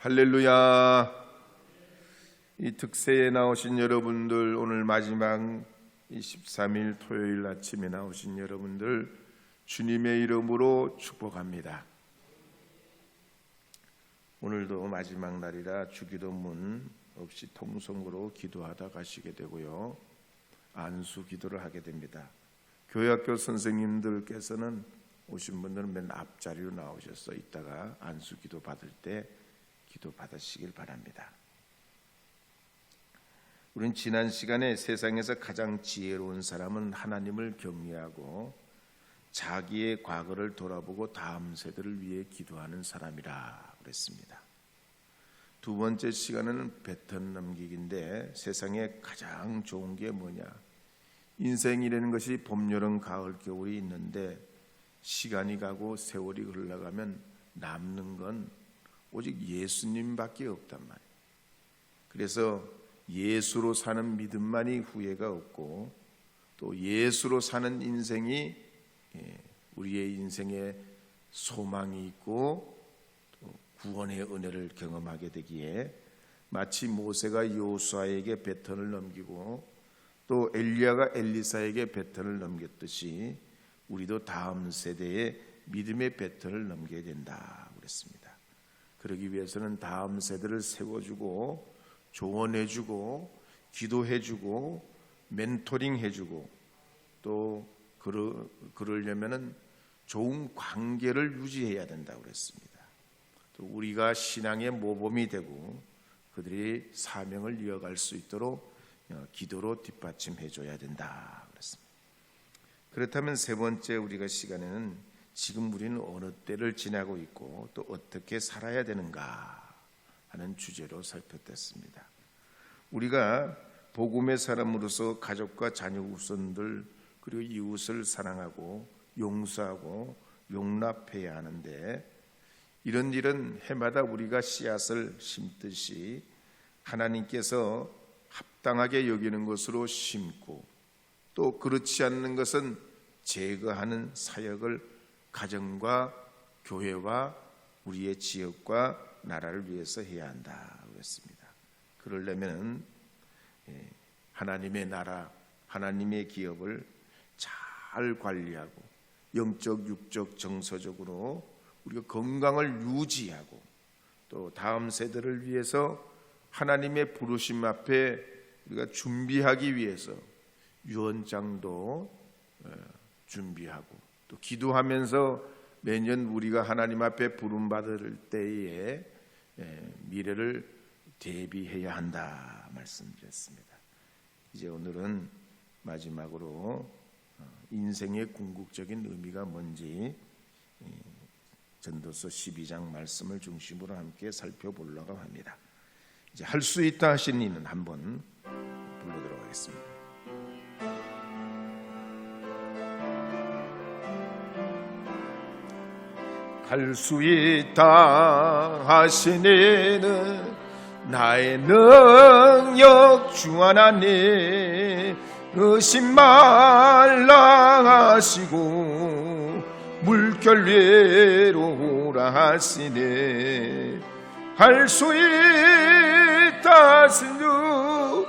할렐루야. 이 특세에 나오신 여러분들, 오늘 마지막 23일 토요일 아침에 나오신 여러분들 주님의 이름으로 축복합니다. 오늘도 마지막 날이라 주기도문 없이 통성으로 기도하다 가시게 되고요, 안수 기도를 하게 됩니다. 교회학교 선생님들께서는 오신 분들은 맨 앞자리로 나오셔서 이따가 안수 기도 받을 때 기도 받으시길 바랍니다. 우린 지난 시간에 세상에서 가장 지혜로운 사람은 하나님을 경외하고 자기의 과거를 돌아보고 다음 세대를 위해 기도하는 사람이라 그랬습니다. 두 번째 시간에는 배턴 넘기기인데, 세상에 가장 좋은 게 뭐냐? 인생이라는 것이 봄, 여름, 가을, 겨울이 있는데 시간이 가고 세월이 흘러가면 남는 건 오직 예수님밖에 없단 말이에요. 그래서 예수로 사는 믿음만이 후회가 없고, 또 예수로 사는 인생이 우리의 인생에 소망이 있고 또 구원의 은혜를 경험하게 되기에, 마치 모세가 여호수아에게 배턴을 넘기고 또 엘리야가 엘리사에게 배턴을 넘겼듯이 우리도 다음 세대에 믿음의 배턴을 넘겨야 된다 그랬습니다. 그러기 위해서는 다음 세대를 세워주고 조언해주고 기도해주고 멘토링해주고, 또 그러려면은 좋은 관계를 유지해야 된다고 그랬습니다. 또 우리가 신앙의 모범이 되고 그들이 사명을 이어갈 수 있도록 기도로 뒷받침해줘야 된다 그랬습니다. 그렇다면 세 번째 우리가 시간에는 지금 우리는 어느 때를 지나고 있고 또 어떻게 살아야 되는가 하는 주제로 살펴봤습니다. 우리가 복음의 사람으로서 가족과 자녀 후손들 그리고 이웃을 사랑하고 용서하고 용납해야 하는데, 이런 일은 해마다 우리가 씨앗을 심듯이 하나님께서 합당하게 여기는 것으로 심고, 또 그렇지 않는 것은 제거하는 사역을 가정과 교회와 우리의 지역과 나라를 위해서 해야 한다 그랬습니다. 그러려면 하나님의 나라, 하나님의 기업을 잘 관리하고 영적, 육적, 정서적으로 우리가 건강을 유지하고, 또 다음 세대를 위해서 하나님의 부르심 앞에 우리가 준비하기 위해서 유언장도 준비하고, 또 기도하면서 매년 우리가 하나님 앞에 부름받을 때에 미래를 대비해야 한다 말씀드렸습니다. 이제 오늘은 마지막으로 인생의 궁극적인 의미가 뭔지 전도서 12장 말씀을 중심으로 함께 살펴보려고 합니다. 이제 할 수 있다 하신 이는 한번 불러드리도록 하겠습니다. 할 수 있다 하신 이는 나의 능력 주 하나님, 의심 말라 하시고 물결 위로 오라 하시네. 할 수 있다 하신 주,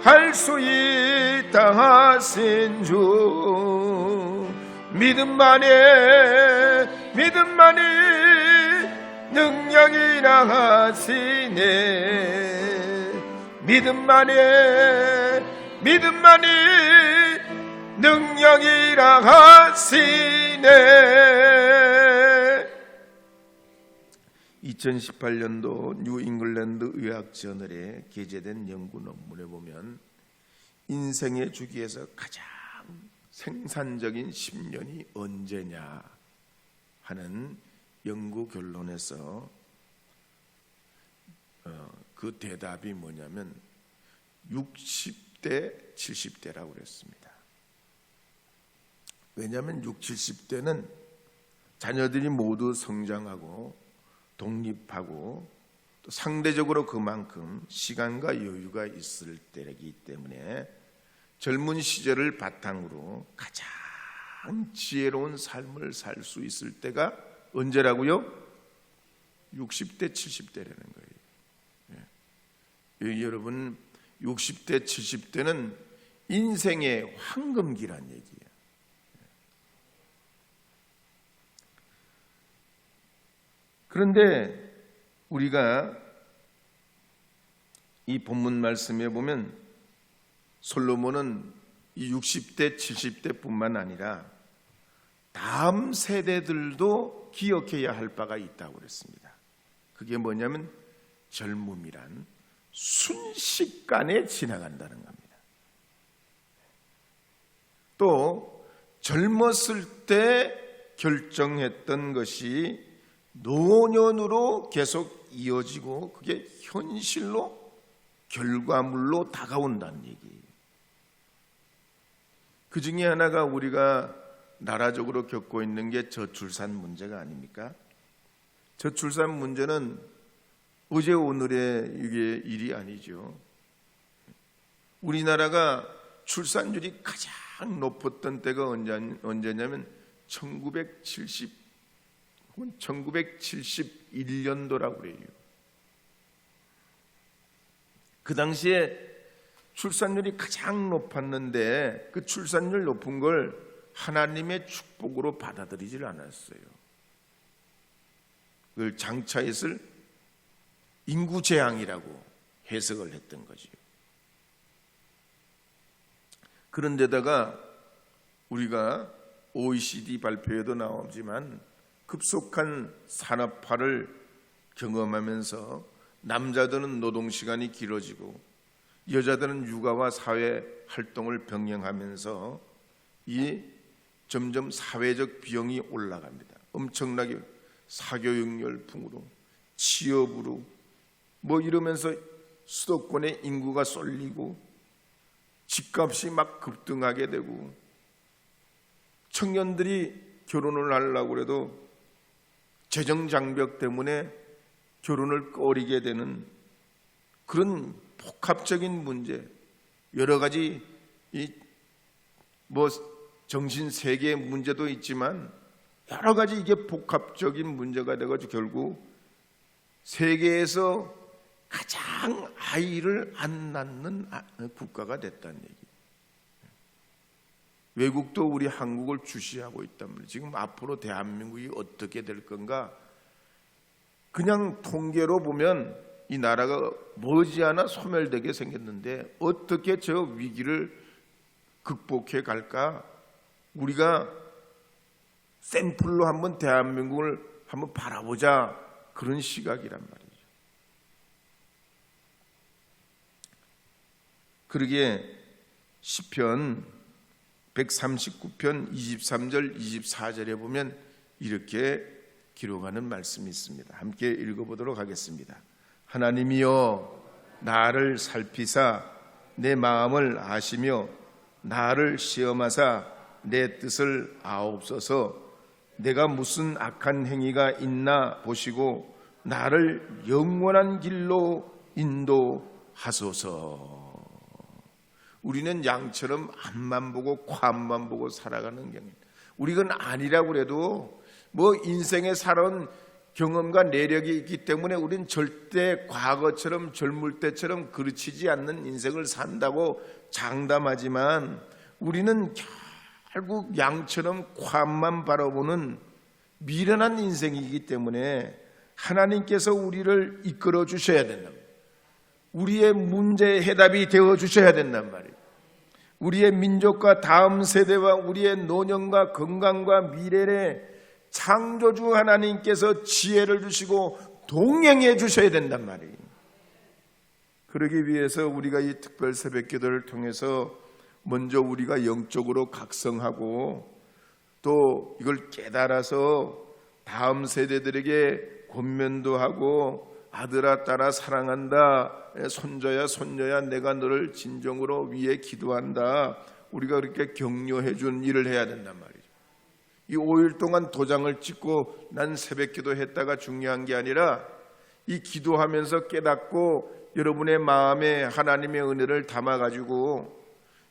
할 수 있다 하신 주, 믿음만이 능력이라 하시네. 믿음만이 능력이라 하시네. 2018년도 뉴잉글랜드 의학저널에 게재된 연구 논문에 보면 인생의 주기에서 가장 생산적인 10년이 언제냐 하는 연구 결론에서 그 대답이 뭐냐면 60대 70대라고 그랬습니다. 왜냐하면 60, 70대는 자녀들이 모두 성장하고 독립하고 또 상대적으로 그만큼 시간과 여유가 있을 때이기 때문에 젊은 시절을 바탕으로 가장 지혜로운 삶을 살 수 있을 때가 언제라고요? 60대, 70대라는 거예요. 예. 여러분, 60대, 70대는 인생의 황금기란 얘기예요. 그런데 우리가 이 본문 말씀에 보면 솔로몬은 이 60대, 70대 뿐만 아니라 다음 세대들도 기억해야 할 바가 있다고 그랬습니다. 그게 뭐냐면 젊음이란 순식간에 지나간다는 겁니다. 또 젊었을 때 결정했던 것이 노년으로 계속 이어지고 그게 현실로 결과물로 다가온다는 얘기예요. 그 중에 하나가 우리가 나라적으로 겪고 있는 게 저출산 문제가 아닙니까? 저출산 문제는 어제 오늘의 이게 일이 아니죠. 우리나라가 출산율이 가장 높았던 때가 언제냐면 1971년도라고 그래요. 그 당시에 출산율이 가장 높았는데 그 출산율 높은 걸 하나님의 축복으로 받아들이질 않았어요. 그걸 장차 있을 인구재앙이라고 해석을 했던 거죠. 그런데다가 우리가 OECD 발표에도 나오지만 급속한 산업화를 경험하면서 남자들은 노동시간이 길어지고 여자들은 육아와 사회 활동을 병행하면서 이 점점 사회적 비용이 올라갑니다. 엄청나게 사교육 열풍으로 취업으로 이러면서 수도권의 인구가 쏠리고 집값이 막 급등하게 되고 청년들이 결혼을 하려고 해도 재정 장벽 때문에 결혼을 꺼리게 되는 그런 복합적인 문제, 여러 가지 정신 세계의 문제도 있지만 여러 가지 이게 복합적인 문제가 되가지고 결국 세계에서 가장 아이를 안 낳는 국가가 됐다는 얘기. 외국도 우리 한국을 주시하고 있단 말이에요. 지금 앞으로 대한민국이 어떻게 될 건가? 그냥 통계로 보면 이 나라가 머지않아 소멸되게 생겼는데 어떻게 저 위기를 극복해 갈까? 우리가 샘플로 한번 대한민국을 한번 바라보자, 그런 시각이란 말이죠. 그러기에 시편 139편 23절 24절에 보면 이렇게 기록하는 말씀이 있습니다. 함께 읽어보도록 하겠습니다. 하나님이여 나를 살피사 내 마음을 아시며 나를 시험하사 내 뜻을 아옵소서. 내가 무슨 악한 행위가 있나 보시고 나를 영원한 길로 인도하소서. 우리는 양처럼 앞만 보고 코앞만 보고 살아가는 경우, 우리가 아니라고 해도 인생에 살아온 경험과 내력이 있기 때문에 우리는 절대 과거처럼 젊을 때처럼 그르치지 않는 인생을 산다고 장담하지만 우리는 결국 양처럼 코앞만 바라보는 미련한 인생이기 때문에 하나님께서 우리를 이끌어 주셔야 된다. 우리의 문제의 해답이 되어 주셔야 된단 말이에요. 우리의 민족과 다음 세대와 우리의 노년과 건강과 미래에 창조주 하나님께서 지혜를 주시고 동행해 주셔야 된단 말이에요. 그러기 위해서 우리가 이 특별 새벽 기도를 통해서 먼저 우리가 영적으로 각성하고 또 이걸 깨달아서 다음 세대들에게 권면도 하고 아들아 딸아 사랑한다, 손자야 손녀야 내가 너를 진정으로 위해 기도한다, 우리가 그렇게 격려해 준 일을 해야 된단 말이죠. 이 5일 동안 도장을 찍고 난 새벽 기도했다가 중요한 게 아니라 이 기도하면서 깨닫고 여러분의 마음에 하나님의 은혜를 담아가지고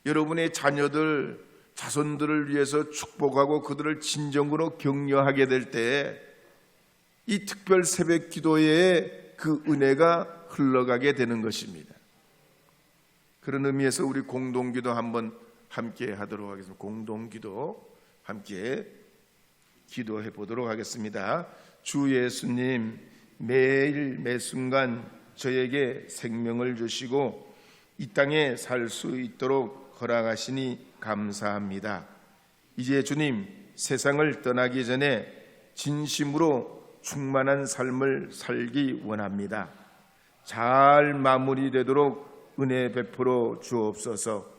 여러분의 자녀들 자손들을 위해서 축복하고 그들을 진정으로 격려하게 될 때 이 특별 새벽 기도에 그 은혜가 흘러가게 되는 것입니다. 그런 의미에서 우리 공동기도 한번 함께 하도록 하겠습니다. 공동기도 함께 기도해 보도록 하겠습니다. 주 예수님, 매일 매순간 저에게 생명을 주시고 이 땅에 살 수 있도록 허락하시니 감사합니다. 이제 주님, 세상을 떠나기 전에 진심으로 충만한 삶을 살기 원합니다. 잘 마무리되도록 은혜 베풀어 주옵소서.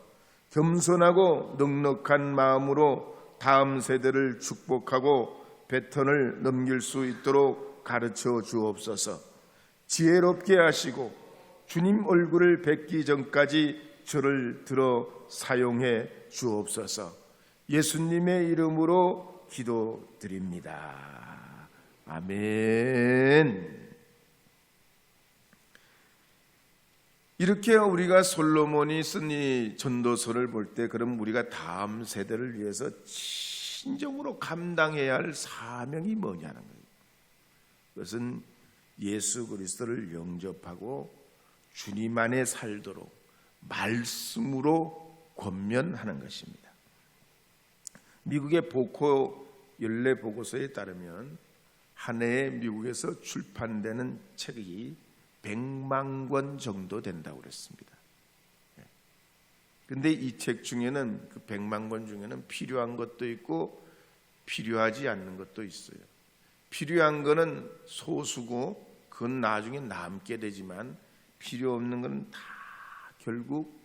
겸손하고 넉넉한 마음으로 다음 세대를 축복하고 배턴을 넘길 수 있도록 가르쳐 주옵소서. 지혜롭게 하시고 주님 얼굴을 뵙기 전까지 저를 들어 사용해 주옵소서. 예수님의 이름으로 기도드립니다. 아멘. 이렇게 우리가 솔로몬이 쓴 이 전도서를 볼 때, 그럼 우리가 다음 세대를 위해서 진정으로 감당해야 할 사명이 뭐냐는 거예요. 그것은 예수 그리스도를 영접하고 주님 안에 살도록 말씀으로 권면하는 것입니다. 미국의 보코 연례 보고서에 따르면 한 해에 미국에서 출판되는 책이 100만 권 정도 된다고 그랬습니다. 그런데 이 책 중에는, 그 100만 권 중에는 필요한 것도 있고 필요하지 않는 것도 있어요. 필요한 거는 소수고 그건 나중에 남게 되지만, 필요 없는 건 다 결국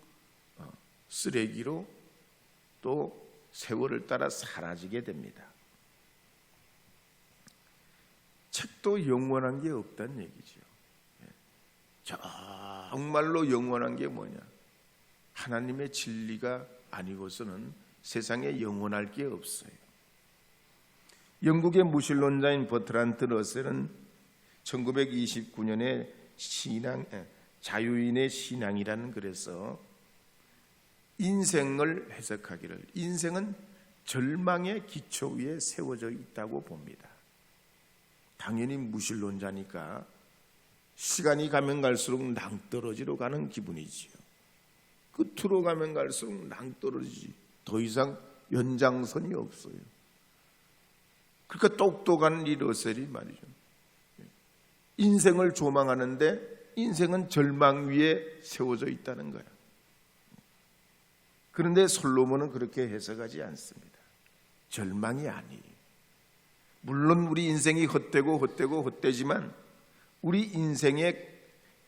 쓰레기로 또 세월을 따라 사라지게 됩니다. 책도 영원한 게 없다는 얘기죠. 정말로 영원한 게 뭐냐? 하나님의 진리가 아니고서는 세상에 영원할 게 없어요. 영국의 무신론자인 버트란트 러셀은 1929년에 자유인의 신앙이라는 글에서 인생을 해석하기를, 인생은 절망의 기초 위에 세워져 있다고 봅니다. 당연히 무신론자니까 시간이 가면 갈수록 낭떠러지로 가는 기분이지요. 끝으로 가면 갈수록 낭떠러지, 더 이상 연장선이 없어요. 그러니까 똑똑한 이 러셀이 말이죠, 인생을 조망하는데 인생은 절망 위에 세워져 있다는 거야. 그런데 솔로몬은 그렇게 해석하지 않습니다. 절망이 아니에요. 물론 우리 인생이 헛되지만 우리 인생의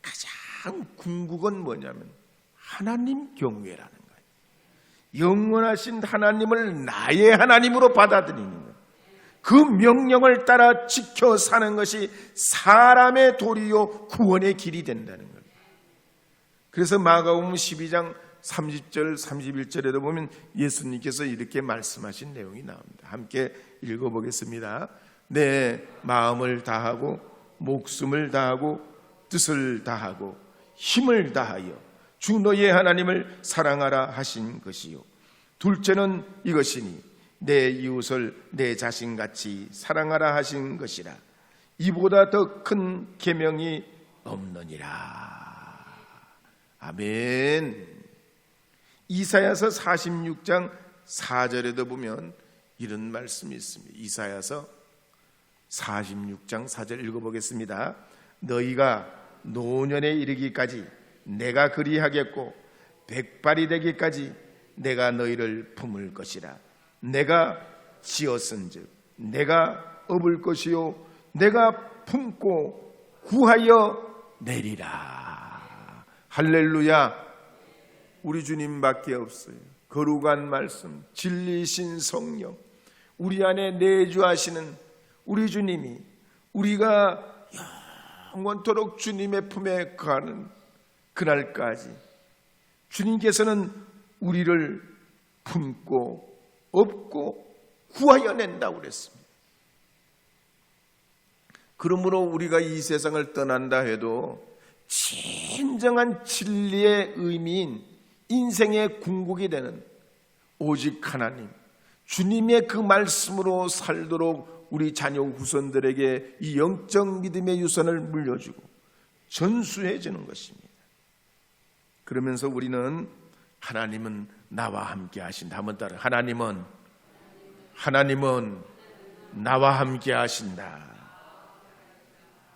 가장 궁극은 뭐냐면 하나님 경외라는 거예요. 영원하신 하나님을 나의 하나님으로 받아들이는 거예요. 그 명령을 따라 지켜 사는 것이 사람의 도리요 구원의 길이 된다는 거예요. 그래서 마가복음 12장 30절 31절에도 보면 예수님께서 이렇게 말씀하신 내용이 나옵니다. 함께 읽어보겠습니다. 내 마음을 다하고 목숨을 다하고 뜻을 다하고 힘을 다하여 주 너의 하나님을 사랑하라 하신 것이요, 둘째는 이것이니 내 이웃을 내 자신같이 사랑하라 하신 것이라. 이보다 더 큰 계명이 없느니라. 아멘. 이사야서 46장 4절에도 보면 이런 말씀이 있습니다. 이사야서 46장 4절 읽어보겠습니다. 너희가 노년에 이르기까지 내가 그리하겠고 백발이 되기까지 내가 너희를 품을 것이라. 내가 지었은즉 내가 업을 것이요 내가 품고 구하여 내리라. 할렐루야. 우리 주님밖에 없어요. 거룩한 말씀, 진리신 성령, 우리 안에 내주하시는 우리 주님이 우리가 영원토록 주님의 품에 가는 그날까지 주님께서는 우리를 품고 업고 구하여 낸다고 그랬습니다. 그러므로 우리가 이 세상을 떠난다 해도 진정한 진리의 의미인 인생의 궁극이 되는 오직 하나님, 주님의 그 말씀으로 살도록 우리 자녀 후손들에게 이 영적 믿음의 유산을 물려주고 전수해 주는 것입니다. 그러면서 우리는 하나님은 나와 함께 하신다. 한번 따라 하나님은 나와 함께 하신다.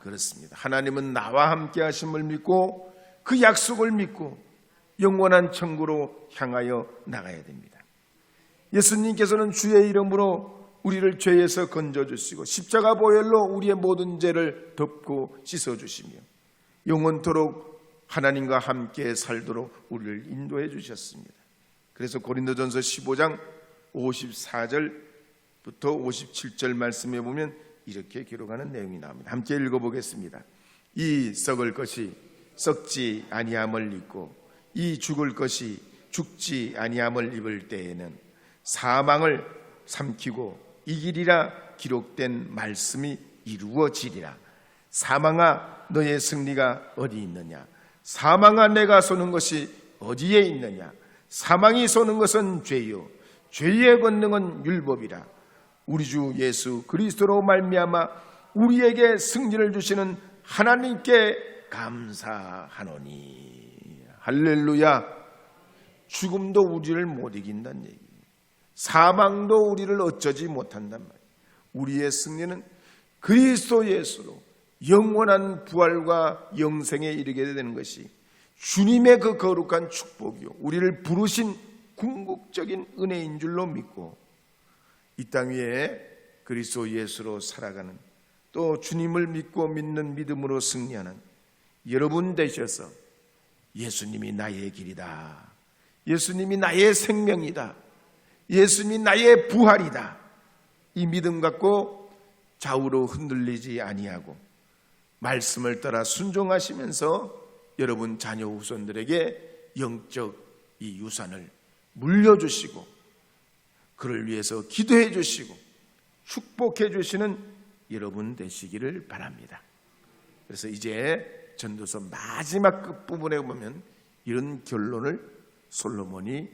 그렇습니다. 하나님은 나와 함께 하심을 믿고 그 약속을 믿고 영원한 천국으로 향하여 나가야 됩니다. 예수님께서는 주의 이름으로 우리를 죄에서 건져주시고 십자가 보혈로 우리의 모든 죄를 덮고 씻어주시며 영원토록 하나님과 함께 살도록 우리를 인도해 주셨습니다. 그래서 고린도전서 15장 54절부터 57절 말씀에 보면 이렇게 기록하는 내용이 나옵니다. 함께 읽어보겠습니다. 이 썩을 것이 썩지 아니함을 입고 이 죽을 것이 죽지 아니함을 입을 때에는 사망을 삼키고 이기리라 기록된 말씀이 이루어지리라. 사망아 너의 승리가 어디 있느냐? 사망아 내가 쏘는 것이 어디에 있느냐? 사망이 쏘는 것은 죄요 죄의 권능은 율법이라. 우리 주 예수 그리스도로 말미암아 우리에게 승리를 주시는 하나님께 감사하노니. 할렐루야. 죽음도 우리를 못 이긴다는 얘기예요. 사망도 우리를 어쩌지 못한단 말이에요. 우리의 승리는 그리스도 예수로 영원한 부활과 영생에 이르게 되는 것이 주님의 그 거룩한 축복이요 우리를 부르신 궁극적인 은혜인 줄로 믿고 이 땅 위에 그리스도 예수로 살아가는, 또 주님을 믿고 믿는 믿음으로 승리하는 여러분 되셔서 예수님이 나의 길이다, 예수님이 나의 생명이다, 예수님이 나의 부활이다, 이 믿음 갖고 좌우로 흔들리지 아니하고 말씀을 따라 순종하시면서 여러분 자녀 후손들에게 영적 이 유산을 물려주시고 그를 위해서 기도해 주시고 축복해 주시는 여러분 되시기를 바랍니다. 그래서 이제 전도서 마지막 끝부분에 보면 이런 결론을 솔로몬이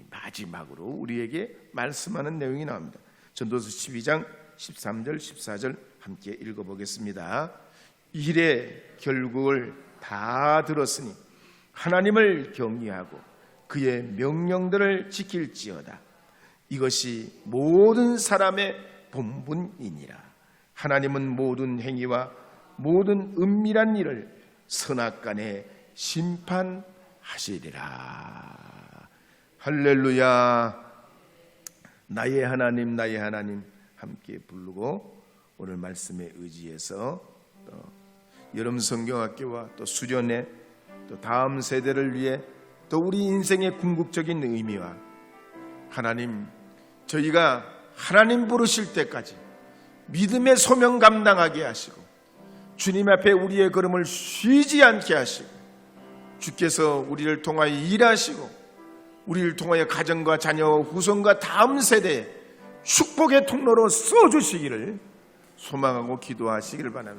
마지막으로 우리에게 말씀하는 내용이 나옵니다. 전도서 12장 13절 14절 함께 읽어보겠습니다. 일의 결국을 다 들었으니 하나님을 경외하고 그의 명령들을 지킬지어다. 이것이 모든 사람의 본분이니라. 하나님은 모든 행위와 모든 은밀한 일을 선악간에 심판하시리라. 할렐루야. 나의 하나님 나의 하나님 함께 부르고 오늘 말씀에 의지해서 여름 성경학교와 또 수련회 또 다음 세대를 위해 또 우리 인생의 궁극적인 의미와 하나님 저희가 하나님 부르실 때까지 믿음의 소명 감당하게 하시고 주님 앞에 우리의 걸음을 쉬지 않게 하시고 주께서 우리를 통하여 일하시고 우리를 통하여 가정과 자녀 후손과 다음 세대에 축복의 통로로 써주시기를 소망하고 기도하시기를 바랍니다.